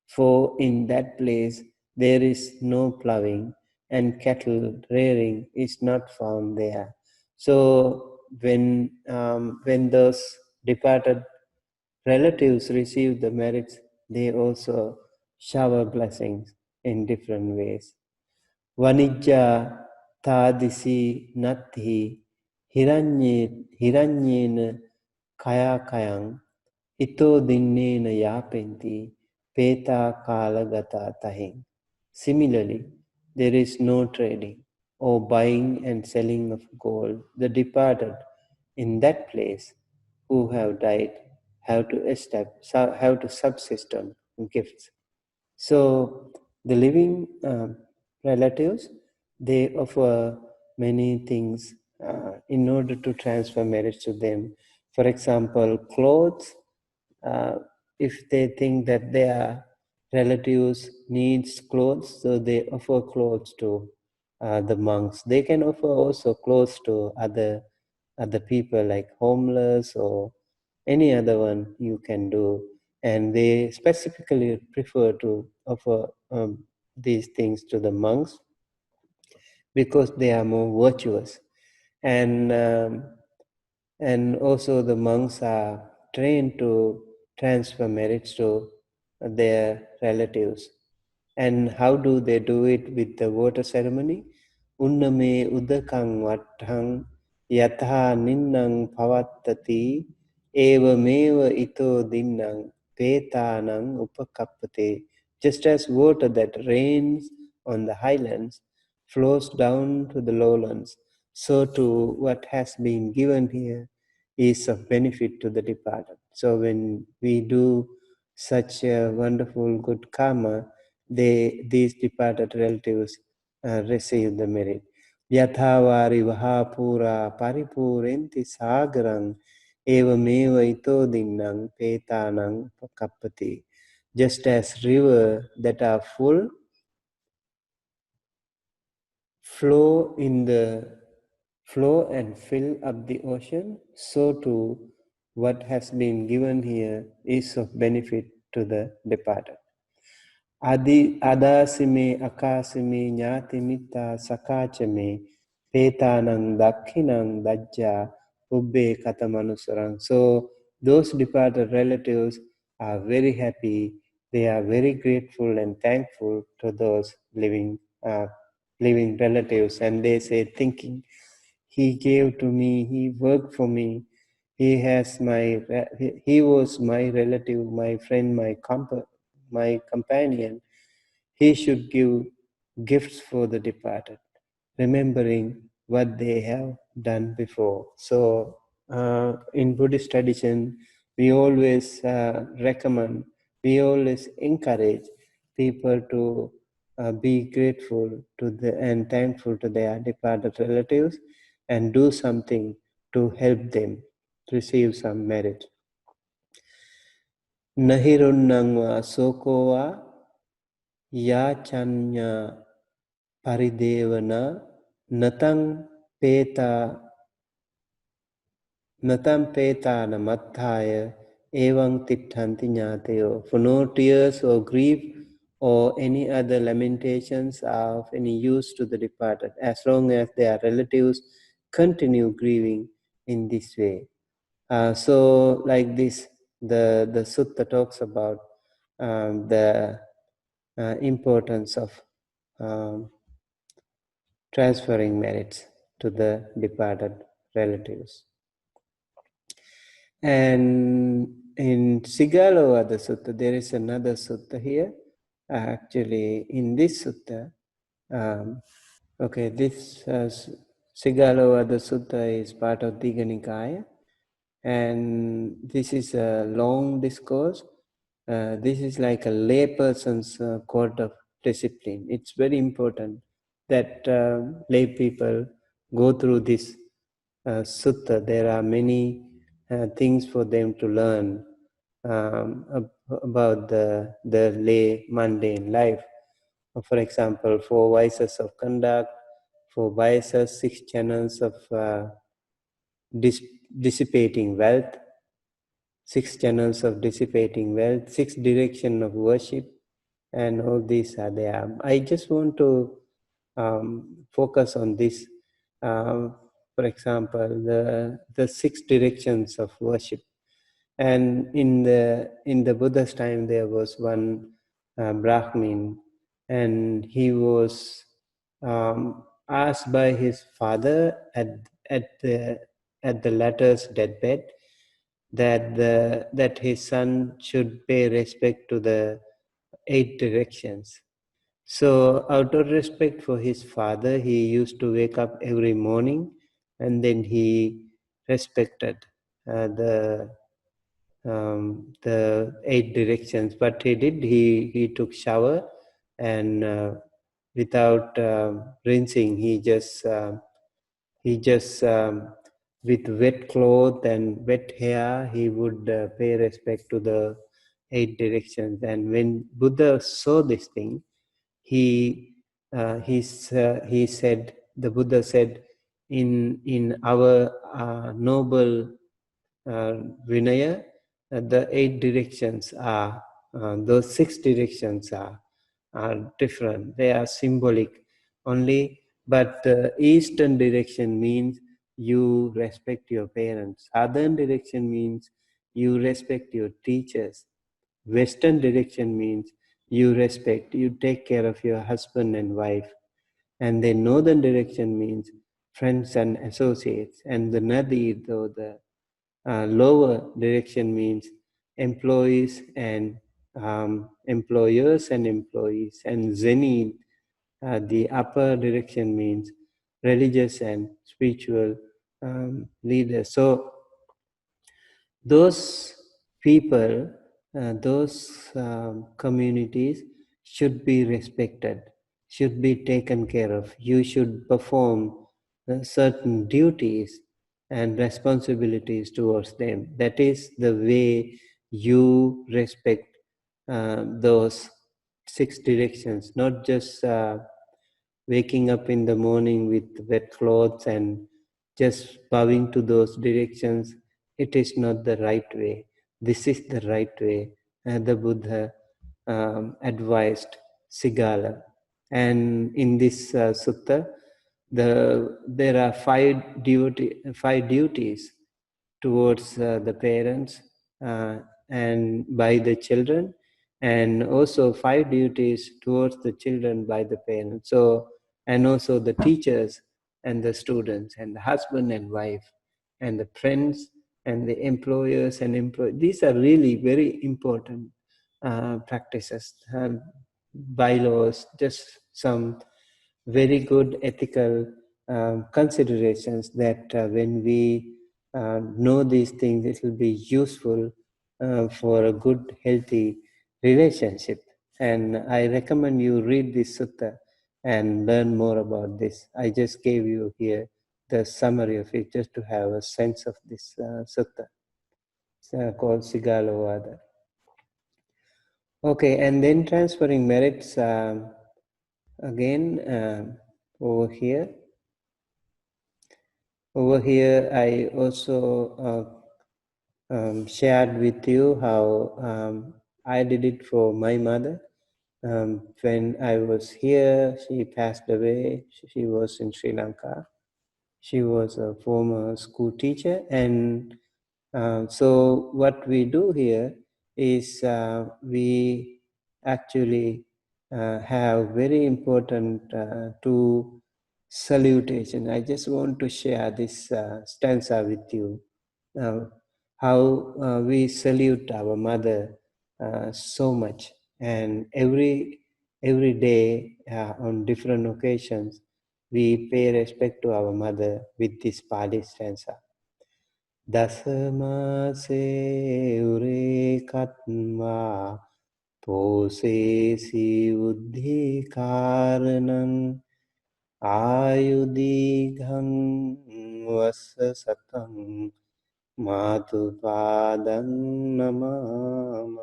For in that place there is no plowing, and cattle rearing is not found there. So when those departed relatives receive the merits, they also shower blessings in different ways. Vanijja tadisi natti hiranyena kaya kayang ito dinnena yapenti peta kalagata tahing. Similarly, there is no trading or buying and selling of gold. The departed in that place who have died have to subsist on gifts. So the living relatives, they offer many things in order to transfer marriage to them. For example, clothes. If they think that their relatives needs clothes, so they offer clothes to the monks. They can offer also clothes to other people, like homeless or any other one you can do. And they specifically prefer to offer these things to the monks because they are more virtuous. And also the monks are trained to transfer merits to their relatives. And how do they do it with the water ceremony? Unname udakang vattang yatha ninnang pavattati eva meva ito dinnang petanang upakappate. Just as water that rains on the highlands flows down to the lowlands, so too what has been given here is of benefit to the departed. So when we do such a wonderful good karma, these departed relatives receive the merit. Yathavari vahapura paripurenti sagarang evameva ito dinnang petanang pakappati. Just as rivers that are full flow and fill up the ocean, so too what has been given here is of benefit to the departed. Adasime akasime nyatimitta sakachame petanang dakhinang dajja ubbe katamanusarang. So those departed relatives are very happy. They are very grateful and thankful to those living relatives, and they say, thinking, he gave to me, he worked for me, he was my relative, my friend, my companion. He should give gifts for the departed, remembering what they have done before. So in Buddhist tradition, we always recommend, we always encourage people to be grateful and thankful to their departed relatives, and do something to help them receive some merit. Nahirunnangwa sokowa yachanya paridevana natang peta namattaya evang titthanti nyateo. For no tears or grief or any other lamentations are of any use to the departed, as long as their relatives continue grieving in this way. So like this, the sutta talks about the importance of um, transferring merits to the departed relatives. And in Sigalovada Sutta, there is another sutta here. Actually, in this sutta, this Sigalovada Sutta is part of Digha Nikaya, and this is a long discourse. This is like a layperson's code of discipline. It's very important that lay people go through this sutta. There are many things for them to learn about the lay mundane life. For example, 4 vices of conduct, 4 vices, 6 channels of dissipating wealth, 6 channels of dissipating wealth, 6 direction of worship, and all these are there. I just want to focus on this. For example, the 6 directions of worship. And in the Buddha's time, there was one Brahmin, and he was asked by his father at the latter's deathbed that his son should pay respect to the 8 directions. So, out of respect for his father, he used to wake up every morning, and then he respected the 8 directions. But he took shower, and without rinsing, he just with wet cloth and wet hair, he would pay respect to the 8 directions. And when Buddha saw this thing, he said, the Buddha said, in our noble Vinaya, the 8 directions are, those 6 directions are different. They are symbolic only, but the Eastern direction means you respect your parents. Southern direction means you respect your teachers. Western direction means you take care of your husband and wife. And the northern direction means friends and associates. And the Nadi, though the lower direction means employees and employers and employees. And Zenith, the upper direction means religious and spiritual leaders. So those people, those communities should be respected, should be taken care of. You should perform certain duties and responsibilities towards them. That is the way you respect those 6 directions, not just waking up in the morning with wet clothes and just bowing to those directions. It is not the right way. This is the right way. The Buddha advised Sigala. And in this sutta, there are 5 duties towards the parents and by the children, and also 5 duties towards the children by the parents. So, and also the teachers and the students and the husband and wife and the friends and the employers and employees. These are really very important practices, bylaws, just some very good ethical considerations that when we know these things, it will be useful for a good, healthy relationship. And I recommend you read this sutta and learn more about this. I just gave you here the summary of it just to have a sense of this sutta. It's called Sigalovada. Okay, and then transferring merits again over here. Over here, I also shared with you how I did it for my mother. When I was here, she passed away. She was in Sri Lanka. She was a former school teacher. And so what we do here is we actually have very important two salutation. I just want to share this stanza with you. How we salute our mother so much, and every day on different occasions we pay respect to our mother with this Pali stanza. Dasamase ure katva posesi uddhi karanam ayudigham vassa satam Madhupadam namamaham.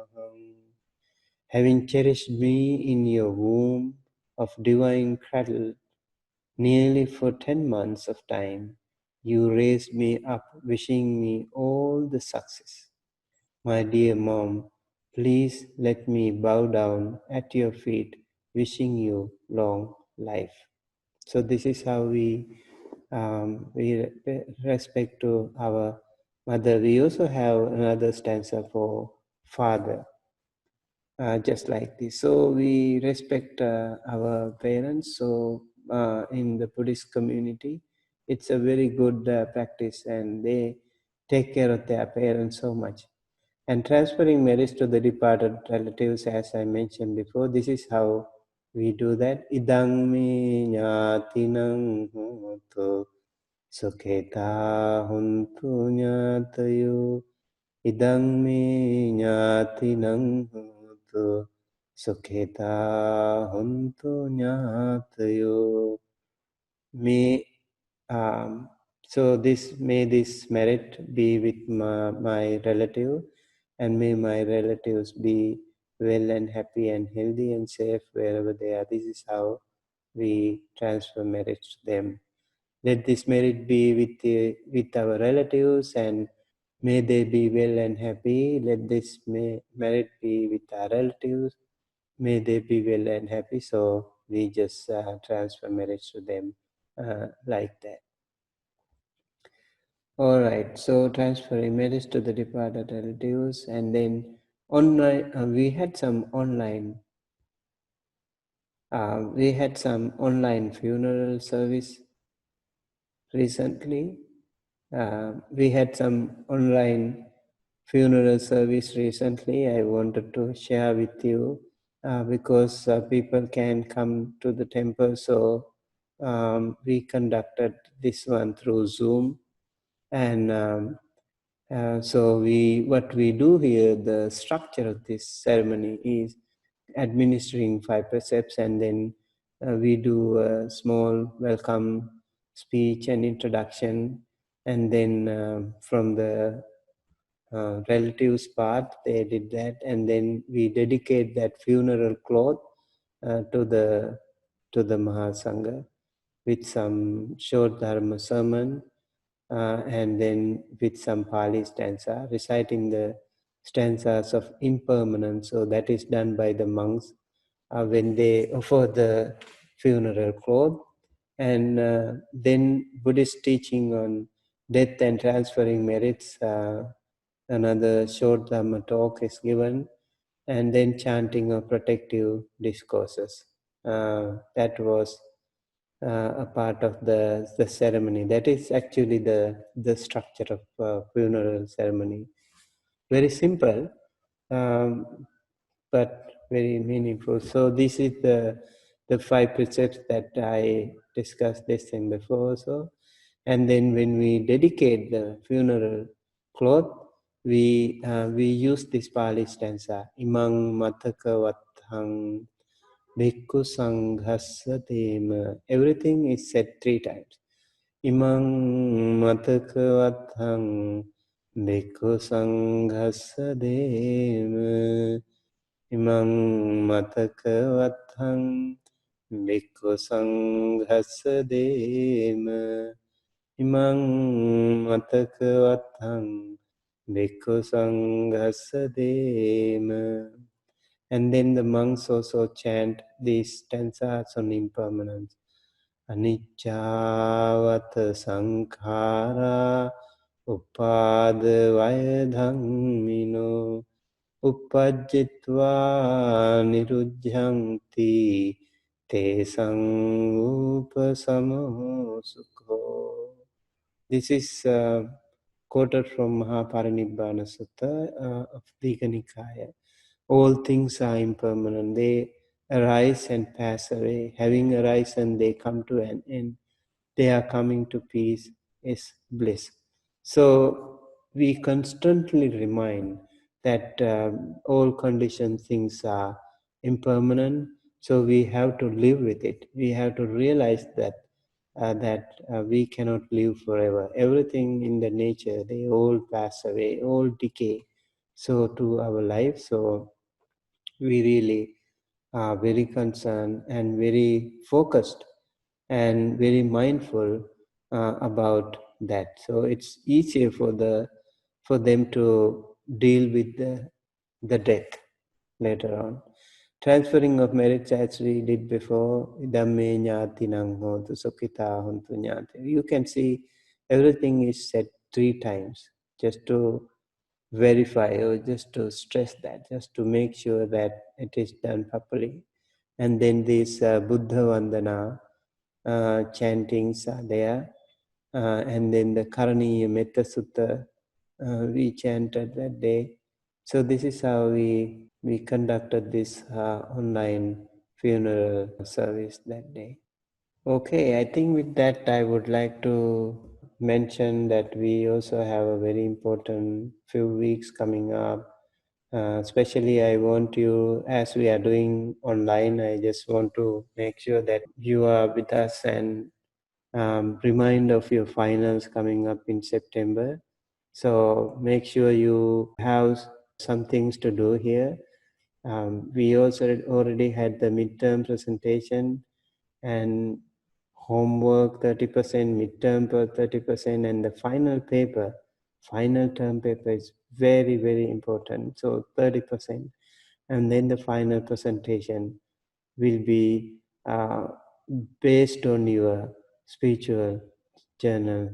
Having cherished me in your womb of divine cradle nearly for 10 months of time, you raised me up wishing me all the success. My dear mom, please let me bow down at your feet wishing you long life. So this is how we respect to our mother. We also have another stanza for father, just like this. So we respect our parents. So in the Buddhist community, it's a very good practice, and they take care of their parents so much. And transferring merits to the departed relatives, as I mentioned before, this is how we do that. Idang me ñātinang hotu sukheta huntu ñātayo. Idang me ñātinang hotu sukheta huntu ñātayo. May so may this merit be with my relative, and may my relatives be well and happy and healthy and safe wherever they are. This is how we transfer merits to them. Let this merit be with our relatives, and may they be well and happy. Let this merit be with our relatives. May they be well and happy. So we just transfer merits to them like that. All right, so transferring merits to the departed relatives, and then online. We had some online funeral service recently. We had some online funeral service recently. I wanted to share with you because people can come to the temple, so we conducted this one through Zoom. And so what we do here, the structure of this ceremony is administering 5 precepts, and then we do a small welcome speech and introduction, and then from the relatives part, they did that, and then we dedicate that funeral cloth to the Mahasangha with some short Dharma sermon, and then with some Pali stanza, reciting the stanzas of impermanence. So that is done by the monks when they offer the funeral cloth. And then Buddhist teaching on death and transferring merits, another short Dhamma talk is given, and then chanting of protective discourses. That was a part of the ceremony. That is actually the structure of funeral ceremony. Very simple, but very meaningful. So this is the 5 precepts that I discussed this thing before. So, and then when we dedicate the funeral cloth, we use this Pali stanza, Imang mataka vathang Bhikkhu Sanghassa Tema. Everything is said 3 times. Imang Matakavatthang Bhikkhu Sanghassa Dema. Imang Matakavatthang Bhikkhu Sanghassa Dema. Imang Matakavatthang Bhikkhu Sanghassa Dema. And then the monks also chant these stanzas on impermanence. Anicca sankhara upada vaya dhammino uppajjitva nirujjhanti tesang upasamo sukho. This is quoted from Mahaparinibbana Sutta of Digha Nikaya. All things are impermanent. They arise and pass away. Having arisen, they come to an end. They are coming to peace is bliss. So we constantly remind that all conditioned things are impermanent. So we have to live with it. We have to realize that we cannot live forever. Everything in the nature, they all pass away, all decay. So to our life, so we really are very concerned and very focused and very mindful about that. So it's easier for them to deal with the death later on. Transferring of merits as we did before, dhamme nyati nang hotu sukhita hontu nyati. You can see everything is said 3 times just to verify or just to stress that, just to make sure that it is done properly. And then these Buddha Vandana chantings are there. And then the Karaniya Metta Sutta we chanted that day. So this is how we conducted this online funeral service that day. Okay, I think with that I would like to mention that we also have a very important few weeks coming up. Especially I want you, as we are doing online, I just want to make sure that you are with us and remind of your finals coming up in September. So make sure you have some things to do here. We also already had the midterm presentation and homework 30%, midterm 30%, and the final term paper is very, very important. So 30%. And then the final presentation will be based on your spiritual journal,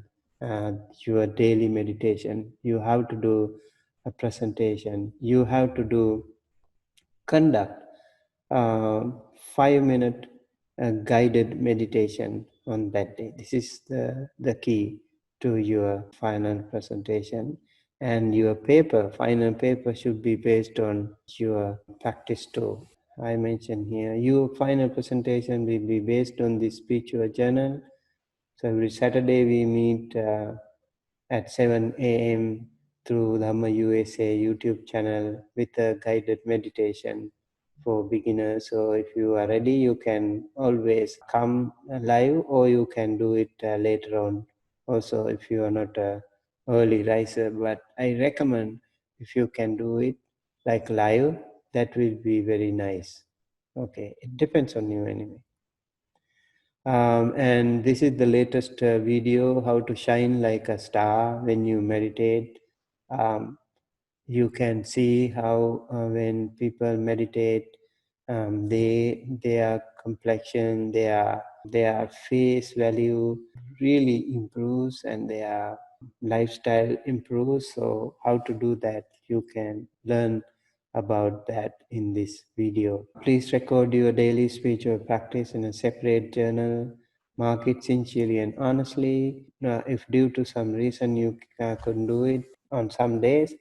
your daily meditation. You have to do a presentation. You have to conduct 5-minute guided meditation on that day. This is the key to your final presentation. And your final paper should be based on your practice tool. I mentioned here, your final presentation will be based on the spiritual journal. So every Saturday we meet at 7 a.m. through Dhamma USA YouTube channel with a guided meditation for beginners. So if you are ready, you can always come live, or you can do it later on. Also, if you are not a early riser, but I recommend if you can do it like live, that will be very nice. Okay, it depends on you anyway. And this is the latest video, how to shine like a star when you meditate. You can see how when people meditate, their complexion, their face value really improves, and their lifestyle improves. So how to do that, you can learn about that in this video. Please record your daily spiritual practice in a separate journal. Mark it sincerely and honestly. If due to some reason you couldn't do it on some days,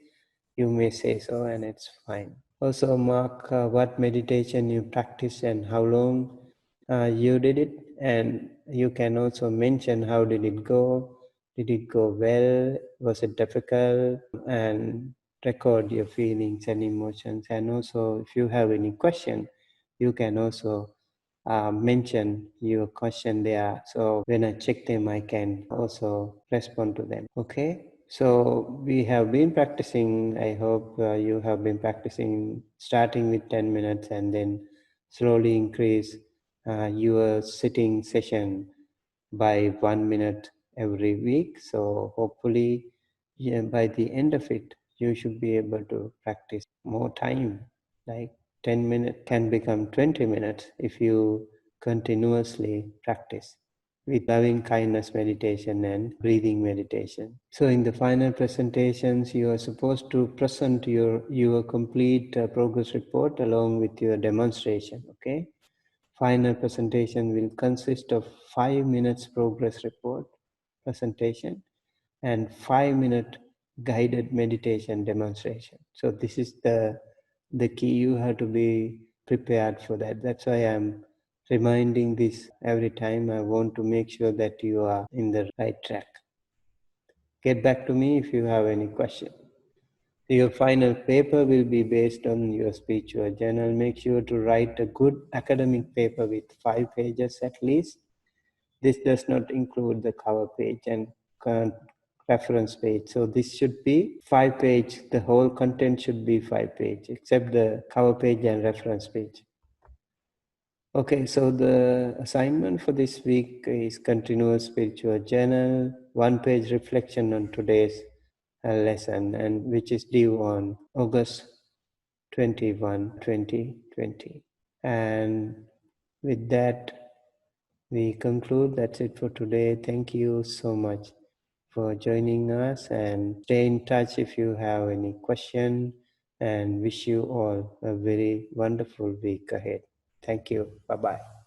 you may say so, and it's fine. Also mark what meditation you practice and how long you did it, and you can also mention how did it go. Did it go well? Was it difficult? And record your feelings and emotions. And also, if you have any question, you can also mention your question there. So when I check them, I can also respond to them. Okay. So we have been practicing. I hope you have been practicing, starting with 10 minutes and then slowly increase your sitting session by 1 minute every week. So hopefully, yeah, by the end of it, you should be able to practice more time. Like 10 minutes can become 20 minutes if you continuously practice with loving kindness meditation and breathing meditation. So in the final presentations, you are supposed to present your complete progress report along with your demonstration, okay? Final presentation will consist of 5 minutes progress report presentation and 5-minute guided meditation demonstration. So this is the key. You have to be prepared for that. That's why I'm reminding this every time. I want to make sure that you are in the right track. Get back to me if you have any question. Your final paper will be based on your speech or journal. Make sure to write a good academic paper with 5 pages at least. This does not include the cover page and reference page. So this should be 5 page. The whole content should be 5 page, except the cover page and reference page. Okay, so the assignment for this week is continuous spiritual journal, 1-page reflection on today's lesson, and which is due on August 21, 2020. And with that, we conclude. That's it for today. Thank you so much for joining us, and stay in touch if you have any question, and wish you all a very wonderful week ahead. Thank you. Bye-bye.